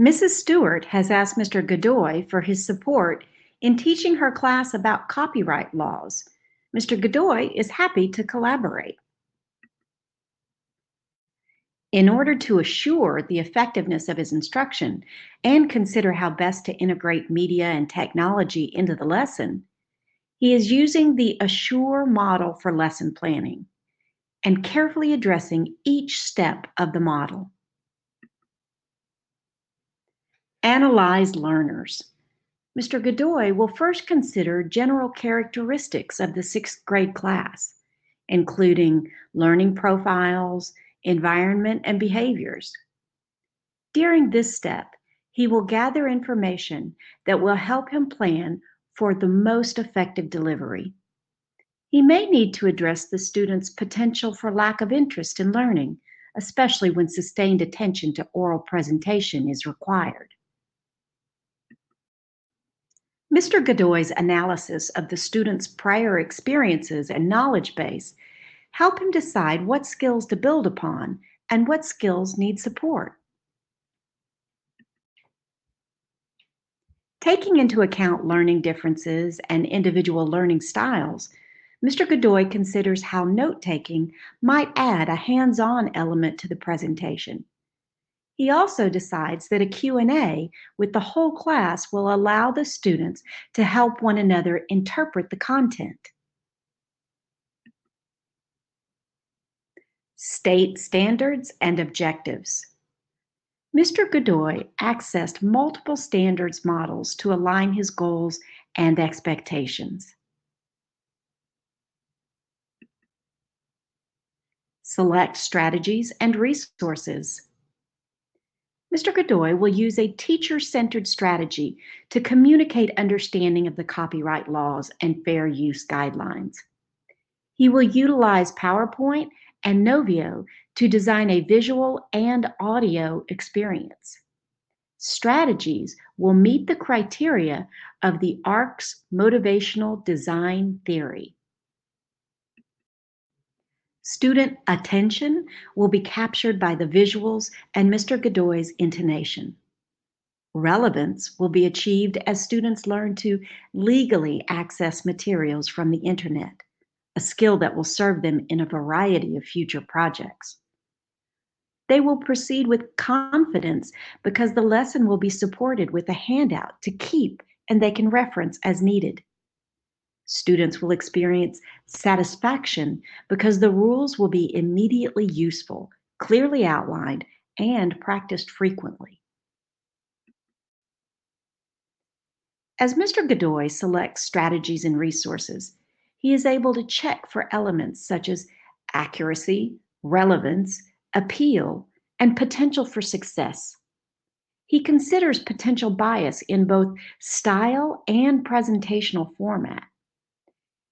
Mrs. Stewart has asked Mr. Godoy for his support in teaching her class about copyright laws. Mr. Godoy is happy to collaborate. In order to assure the effectiveness of his instruction and consider how best to integrate media and technology into the lesson, he is using the Assure model for lesson planning and carefully addressing each step of the model. Analyze learners. Mr. Godoy will first consider general characteristics of the sixth grade class, including learning profiles, environment, and behaviors. During this step, he will gather information that will help him plan for the most effective delivery. He may need to address the student's potential for lack of interest in learning, especially when sustained attention to oral presentation is required. Mr. Godoy's analysis of the student's prior experiences and knowledge base help him decide what skills to build upon and what skills need support. Taking into account learning differences and individual learning styles, Mr. Godoy considers how note-taking might add a hands-on element to the presentation. He also decides that a Q&A with the whole class will allow the students to help one another interpret the content. State standards and objectives. Mr. Godoy accessed multiple standards models to align his goals and expectations. Select strategies and resources. Mr. Godoy will use a teacher-centered strategy to communicate understanding of the copyright laws and fair use guidelines. He will utilize PowerPoint and Knovio to design a visual and audio experience. Strategies will meet the criteria of the ARC's motivational design theory. Student attention will be captured by the visuals and Mr. Godoy's intonation. Relevance will be achieved as students learn to legally access materials from the internet, a skill that will serve them in a variety of future projects. They will proceed with confidence because the lesson will be supported with a handout to keep and they can reference as needed. Students will experience satisfaction because the rules will be immediately useful, clearly outlined, and practiced frequently. As Mr. Godoy selects strategies and resources, he is able to check for elements such as accuracy, relevance, appeal, and potential for success. He considers potential bias in both style and presentational format.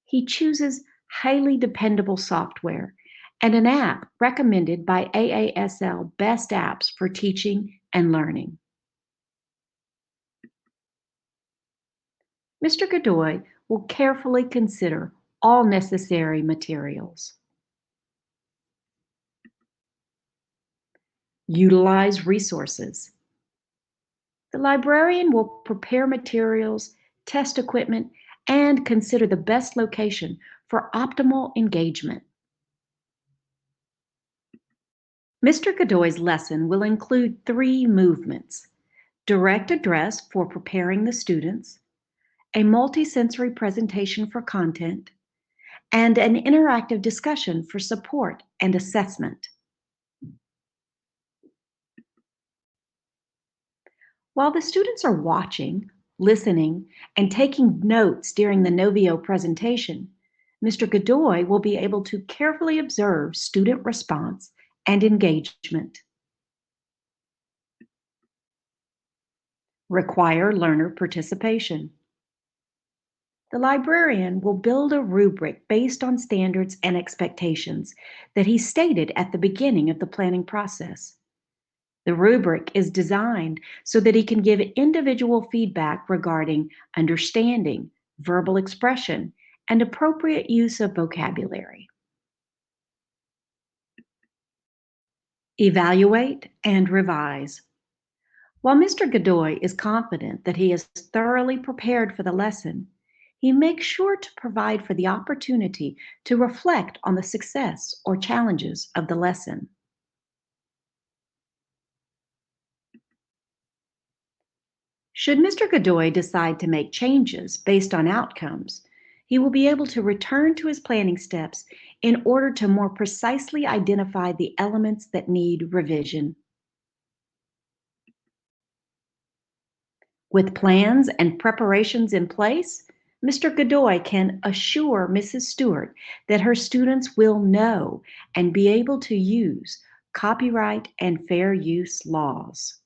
He chooses highly dependable software and an app recommended by AASL Best Apps for Teaching and Learning. Mr. Godoy will carefully consider all necessary materials. Utilize resources. The librarian will prepare materials, test equipment, and consider the best location for optimal engagement. Mr. Godoy's lesson will include 3 movements: direct address for preparing the students, a multisensory presentation for content, and an interactive discussion for support and assessment. While the students are watching, listening, and taking notes during the Knovio presentation, Mr. Godoy will be able to carefully observe student response and engagement. Require learner participation. The librarian will build a rubric based on standards and expectations that he stated at the beginning of the planning process. The rubric is designed so that he can give individual feedback regarding understanding, verbal expression, and appropriate use of vocabulary. Evaluate and revise. While Mr. Godoy is confident that he is thoroughly prepared for the lesson, he makes sure to provide for the opportunity to reflect on the success or challenges of the lesson. Should Mr. Godoy decide to make changes based on outcomes, he will be able to return to his planning steps in order to more precisely identify the elements that need revision. With plans and preparations in place, Mr. Godoy can assure Mrs. Stewart that her students will know and be able to use copyright and fair use laws.